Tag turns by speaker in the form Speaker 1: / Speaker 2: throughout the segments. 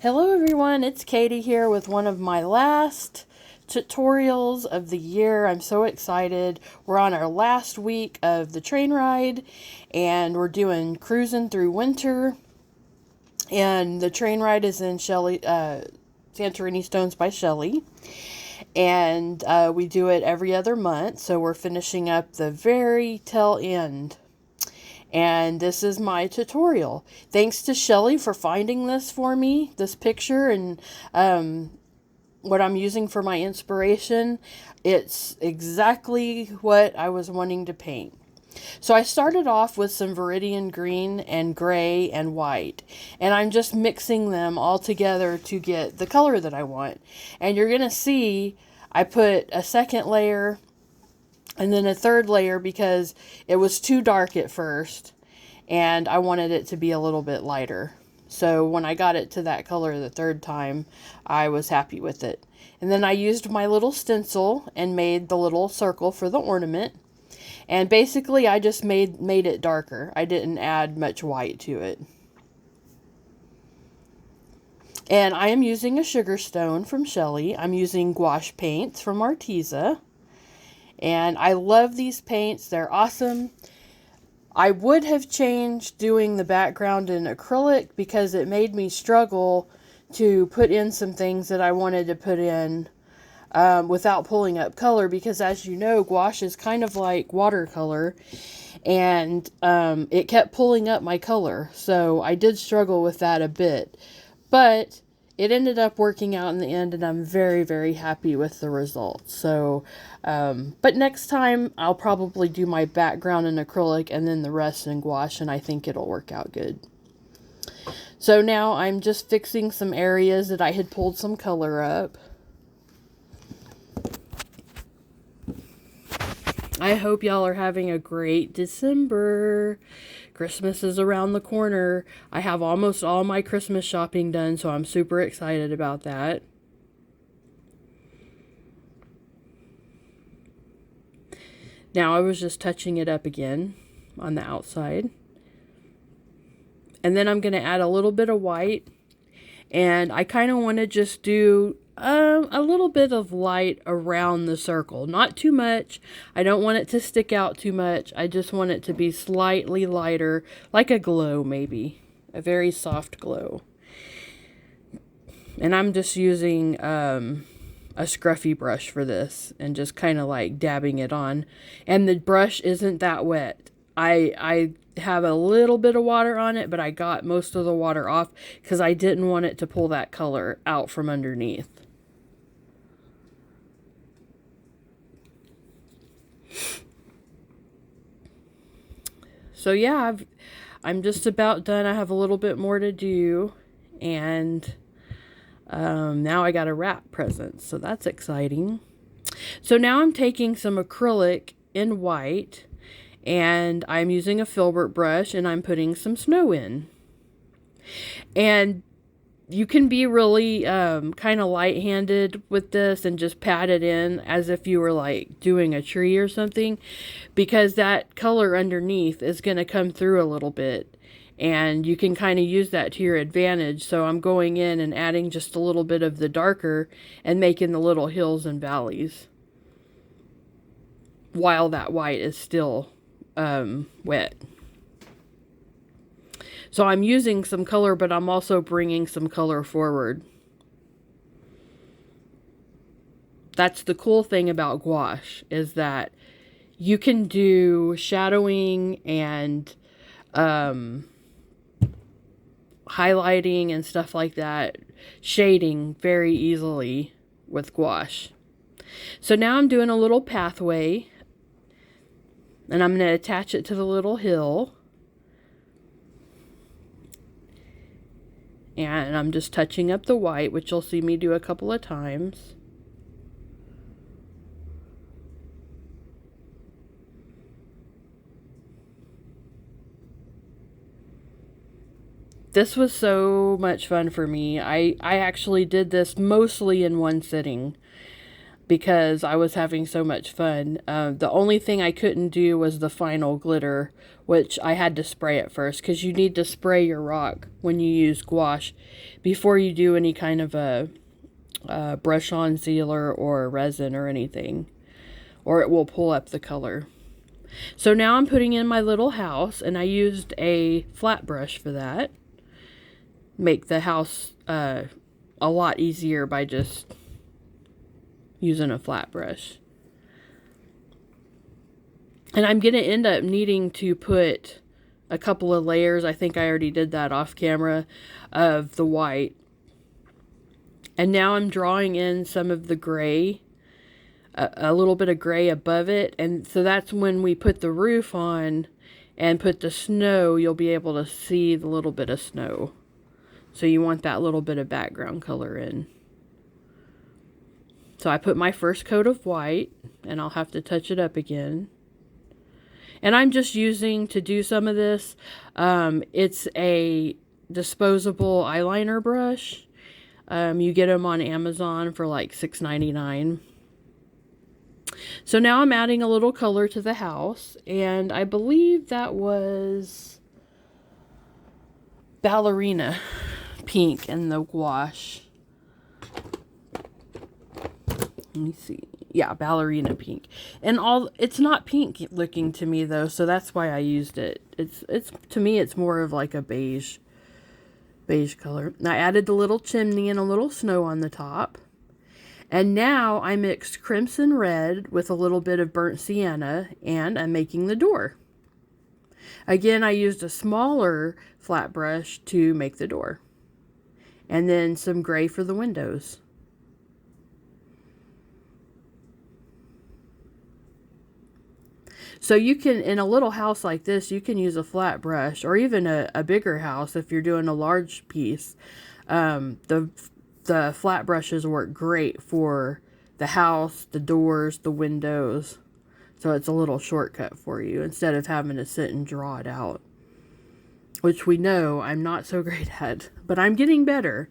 Speaker 1: Hello everyone, it's Katie here with one of my last tutorials of the year. I'm so excited. We're on our last week of the train ride and we're doing cruising through winter. And the train ride is in Santorini Stones by Shelley. And we do it every other month, so we're finishing up the very tail end. And this is my tutorial. Thanks to Shelley for finding this for me, this picture, and what I'm using for my inspiration. It's exactly what I was wanting to paint. So I started off with some Viridian green and gray and white, and I'm just mixing them all together to get the color that I want. And you're going to see I put a second layer and then a third layer because it was too dark at first and I wanted it to be a little bit lighter. So when I got it to that color the third time, I was happy with it. And then I used my little stencil and made the little circle for the ornament. And basically I just made it darker. I didn't add much white to it. And I am using a sugar stone from Shelley. I'm using gouache paints from Arteza. And I love these paints. They're awesome. I would have changed doing the background in acrylic because it made me struggle to put in some things that I wanted to put in without pulling up color, because as you know, gouache is kind of like watercolor, and it kept pulling up my color. So I did struggle with that a bit, but it ended up working out in the end, and I'm very, very happy with the results. So, but next time I'll probably do my background in acrylic and then the rest in gouache, and I think it'll work out good. So now I'm just fixing some areas that I had pulled some color up. I hope y'all are having a great December. Christmas is around the corner. I have almost all my Christmas shopping done, so I'm super excited about that. Now I was just touching it up again on the outside. And then I'm going to add a little bit of white. And I kind of want to just do a little bit of light around the circle. Not too much. I don't want it to stick out too much. I just want it to be slightly lighter, like a glow maybe. A very soft glow. And I'm just using a scruffy brush for this and just kind of like dabbing it on. And the brush isn't that wet. I have a little bit of water on it, but I got most of the water off because I didn't want it to pull that color out from underneath. So yeah, I'm just about done. I have a little bit more to do, and now I got to wrap presents, so that's exciting. So now I'm taking some acrylic in white, and I'm using a filbert brush, and I'm putting some snow in. And you can be really kind of light-handed with this and just pat it in as if you were like doing a tree or something, because that color underneath is going to come through a little bit, and you can kind of use that to your advantage. So I'm going in and adding just a little bit of the darker and making the little hills and valleys while that white is still wet. So I'm using some color, but I'm also bringing some color forward. That's the cool thing about gouache, is that you can do shadowing and highlighting and stuff like that, shading very easily with gouache. So now I'm doing a little pathway, and I'm going to attach it to the little hill. And I'm just touching up the white, which you'll see me do a couple of times. This was so much fun for me. I actually did this mostly in one sitting. because I was having so much fun. The only thing I couldn't do was the final glitter, which I had to spray at first, because you need to spray your rock when you use gouache before you do any kind of a brush-on sealer or resin or anything, or it will pull up the color. So now I'm putting in my little house, and I used a flat brush for that. Make the house a lot easier by just using a flat brush. And I'm going to end up needing to put a couple of layers, I think I already did that off camera, of the white. And now I'm drawing in some of the gray, a little bit of gray above it. And so that's when we put the roof on and put the snow, you'll be able to see the little bit of snow. So you want that little bit of background color in. So I put my first coat of white, and I'll have to touch it up again. And I'm just using, to do some of this, it's a disposable eyeliner brush. You get them on Amazon for like $6.99. So now I'm adding a little color to the house, and I believe that was ballerina pink in the gouache. Let me see. Yeah, ballerina pink. And it's not pink looking to me though, so that's why I used it. It's to me it's more of like a beige color. I added the little chimney and a little snow on the top. And now I mixed crimson red with a little bit of burnt sienna, and I'm making the door. Again, I used a smaller flat brush to make the door. And then some gray for the windows. So you can, in a little house like this, you can use a flat brush, or even a bigger house if you're doing a large piece. The flat brushes work great for the house, the doors, the windows. So it's a little shortcut for you instead of having to sit and draw it out. Which we know I'm not so great at, but I'm getting better.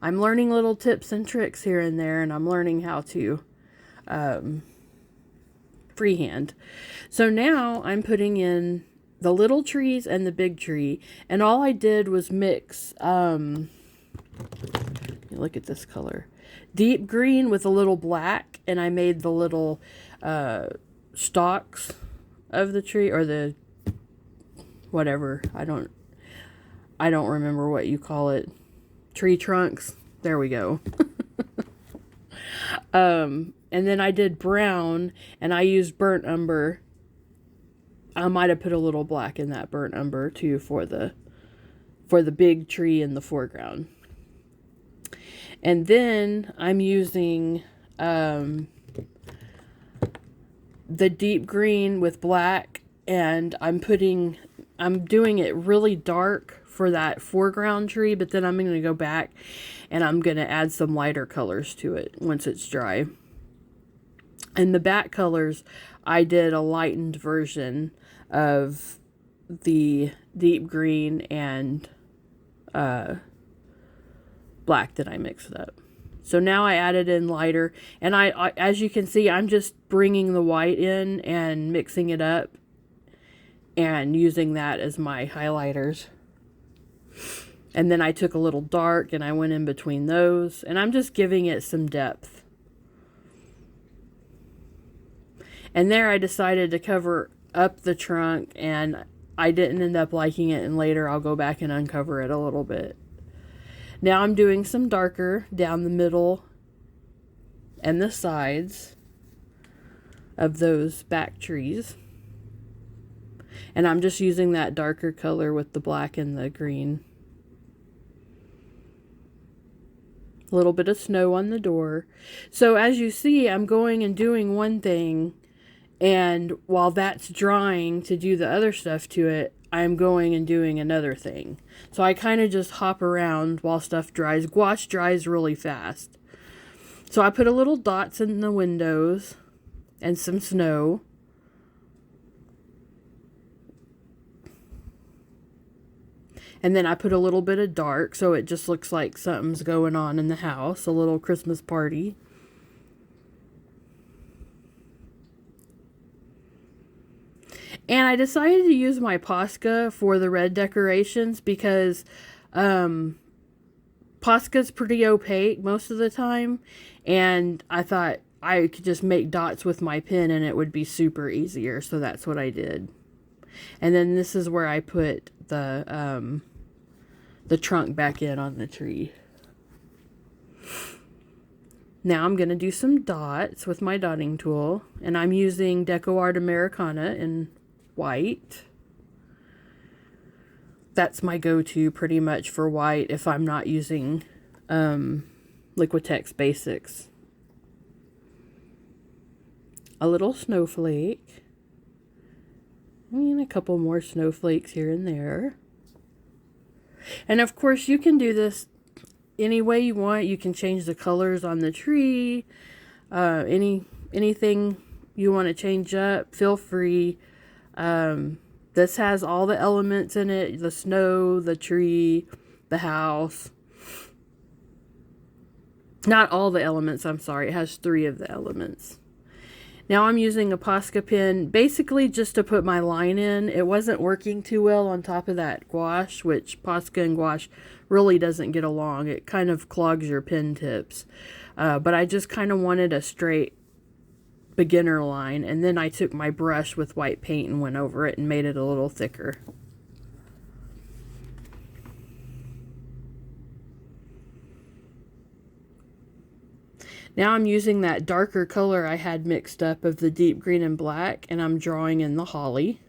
Speaker 1: I'm learning little tips and tricks here and there, and I'm learning how to freehand. So now I'm putting in the little trees and the big tree, and all I did was mix, look at this color, deep green with a little black, and I made the little stalks of the tree, or the whatever, I don't remember what you call it, tree trunks, there we go. And then I did brown, and I used burnt umber. I might have put a little black in that burnt umber too for the big tree in the foreground. And then I'm using the deep green with black, and I'm doing it really dark for that foreground tree, but then I'm going to go back and I'm going to add some lighter colors to it once it's dry. And the back colors, I did a lightened version of the deep green and black that I mixed up. So now I added in lighter, and I as you can see, I'm just bringing the white in and mixing it up and using that as my highlighters. And then I took a little dark and I went in between those, and I'm just giving it some depth. And there I decided to cover up the trunk, and I didn't end up liking it, and later I'll go back and uncover it a little bit. Now I'm doing some darker down the middle and the sides of those back trees. And I'm just using that darker color with the black and the green. A little bit of snow on the door. So as you see, I'm going and doing one thing, and while that's drying to do the other stuff to it, I'm going and doing another thing. So I kind of just hop around while stuff dries. Gouache dries really fast. So I put a little dots in the windows and some snow. And then I put a little bit of dark, so it just looks like something's going on in the house, a little Christmas party. And I decided to use my posca for the red decorations because posca's pretty opaque most of the time. And I thought I could just make dots with my pen and it would be super easier. So that's what I did. And then this is where I put the trunk back in on the tree. Now I'm going to do some dots with my dotting tool. And I'm using decoart Americana in white. That's my go-to pretty much for white if I'm not using Liquitex Basics. A little snowflake. And a couple more snowflakes here and there. And of course you can do this any way you want. You can change the colors on the tree. Anything you want to change up, feel free. This has all the elements in it. The snow, the tree, the house. Not all the elements, I'm sorry. It has 3 of the elements. Now I'm using a Posca pen basically just to put my line in. It wasn't working too well on top of that gouache, which Posca and gouache really doesn't get along. It kind of clogs your pen tips. But I just kind of wanted a straight beginner line, and then I took my brush with white paint and went over it and made it a little thicker. Now I'm using that darker color I had mixed up of the deep green and black, and I'm drawing in the holly.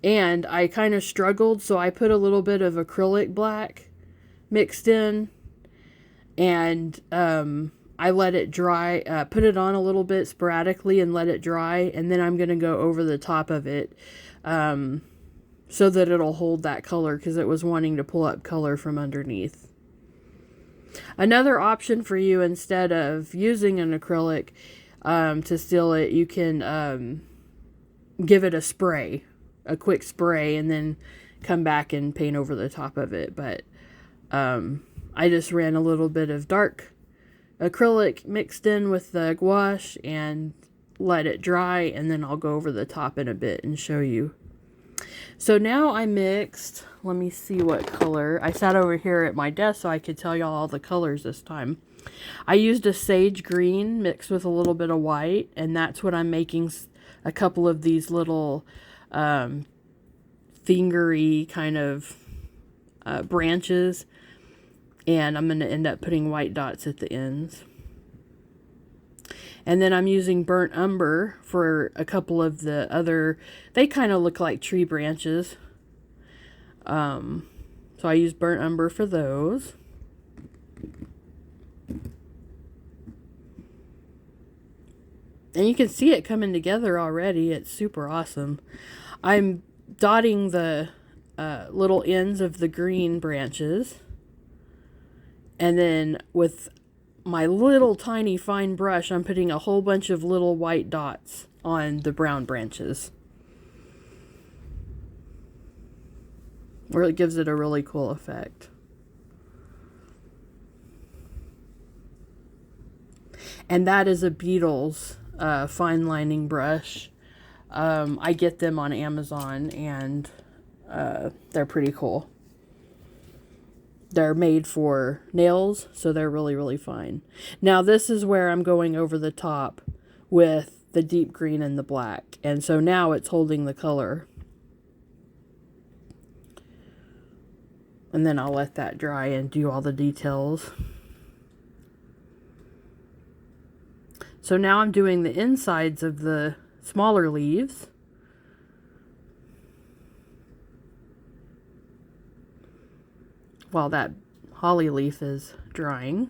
Speaker 1: And I kind of struggled, so I put a little bit of acrylic black mixed in, and I let it dry, put it on a little bit sporadically and let it dry, and then I'm going to go over the top of it so that it'll hold that color, because it was wanting to pull up color from underneath. Another option for you, instead of using an acrylic to seal it, you can give it a spray. A quick spray, and then come back and paint over the top of it. But I just ran a little bit of dark acrylic mixed in with the gouache and let it dry, and then I'll go over the top in a bit and show you. So now I mixed, let me see what color. I sat over here at my desk so I could tell y'all all the colors this time. I used a sage green mixed with a little bit of white, and that's what I'm making a couple of these little fingery kind of branches, and I'm going to end up putting white dots at the ends. And then I'm using burnt umber for a couple of the other, they kind of look like tree branches. So I use burnt umber for those. And you can see it coming together already. It's super awesome. I'm dotting the little ends of the green branches. And then with my little tiny fine brush, I'm putting a whole bunch of little white dots on the brown branches. Where it gives it a really cool effect. And that is a Beetles fine lining brush. I get them on Amazon, and they're pretty cool. They're made for nails, so they're really, really fine. Now this is where I'm going over the top with the deep green and the black. And so now it's holding the color. And then I'll let that dry and do all the details. So now I'm doing the insides of the smaller leaves. While that holly leaf is drying.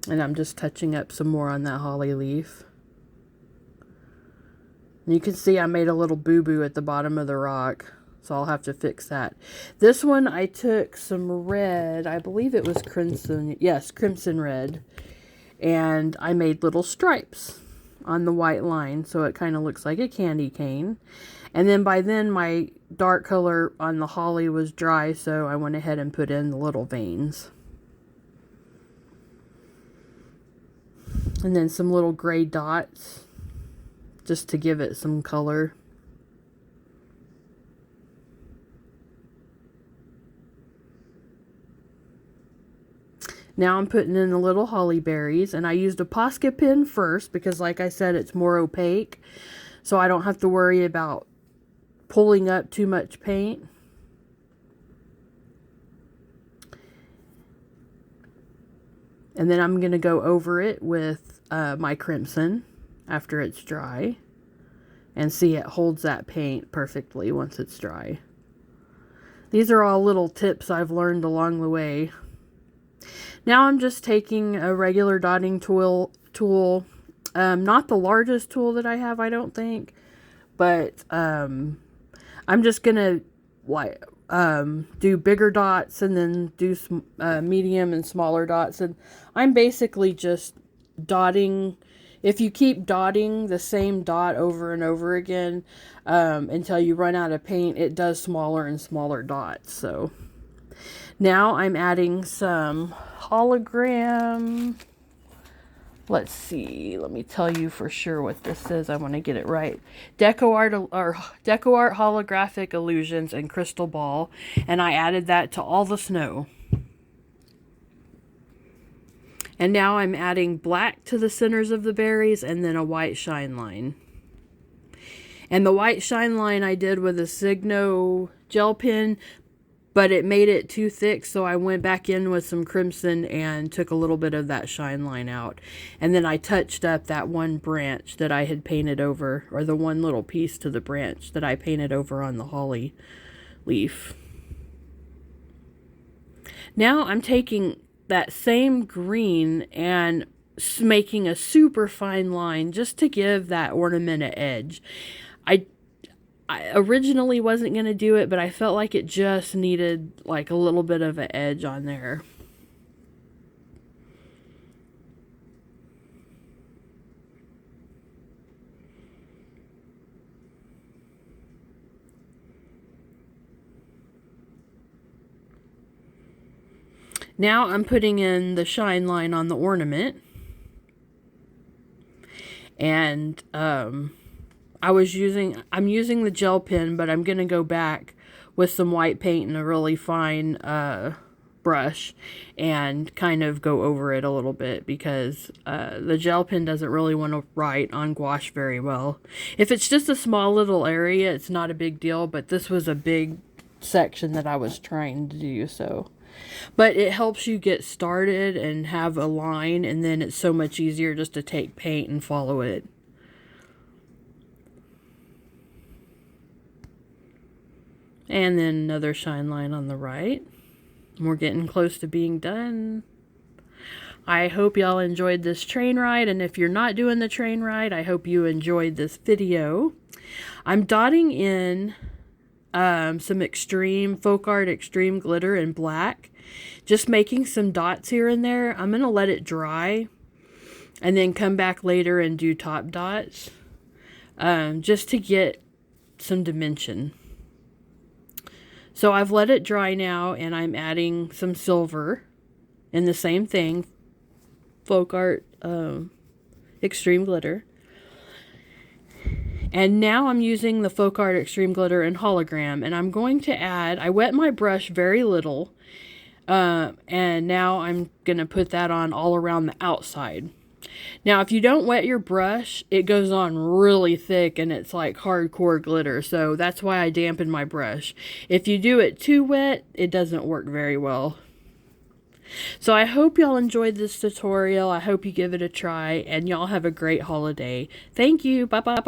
Speaker 1: And I'm just touching up some more on that holly leaf. And you can see I made a little boo-boo at the bottom of the rock, so I'll have to fix that. This one I took some red, I believe it was crimson, yes, crimson red. And I made little stripes on the white line so it kind of looks like a candy cane. And then by then my dark color on the holly was dry, so I went ahead and put in the little veins. And then some little gray dots just to give it some color. Now I'm putting in the little holly berries, and I used a posca pen first because, like I said, it's more opaque, so I don't have to worry about pulling up too much paint. And then I'm going to go over it with my crimson after it's dry, and see it holds that paint perfectly once it's dry. These are all little tips I've learned along the way. Now I'm just taking a regular dotting tool, not the largest tool that I have, I don't think, but I'm just gonna do bigger dots and then do some medium and smaller dots, and I'm basically just dotting. If you keep dotting the same dot over and over again until you run out of paint, it does smaller and smaller dots. So now I'm adding some hologram. Let's see. Let me tell you for sure what this is. I want to get it right. Decoart holographic illusions and crystal ball, and I added that to all the snow. And now I'm adding black to the centers of the berries and then a white shine line. And the white shine line I did with a Signo gel pen, but it made it too thick, so I went back in with some crimson and took a little bit of that shine line out. And then I touched up that one branch that I had painted over, or the one little piece to the branch that I painted over on the holly leaf. Now I'm taking that same green and making a super fine line just to give that ornament an edge. I originally wasn't going to do it, but I felt like it just needed like a little bit of an edge on there. Now I'm putting in the shine line on the ornament. And I'm using the gel pen, but I'm going to go back with some white paint and a really fine brush and kind of go over it a little bit, because the gel pen doesn't really want to write on gouache very well. If it's just a small little area, it's not a big deal, but this was a big section that I was trying to do, so. But it helps you get started and have a line, and then it's so much easier just to take paint and follow it. And then another shine line on the right. We're getting close to being done. I hope y'all enjoyed this train ride, and if you're not doing the train ride, I hope you enjoyed this video. I'm dotting in some extreme folkhart extreme glitter in black, just making some dots here and there. I'm going to let it dry and then come back later and do top dots just to get some dimension. So I've let it dry now, and I'm adding some silver in the same thing, folkhart extreme glitter. And now I'm using the folkhart extreme glitter and hologram, and I'm going to add, I wet my brush very little, and now I'm going to put that on all around the outside. Now, if you don't wet your brush, it goes on really thick and it's like hardcore glitter. So that's why I dampened my brush. If you do it too wet, it doesn't work very well. So I hope y'all enjoyed this tutorial. I hope you give it a try, and y'all have a great holiday. Thank you. Bye-bye.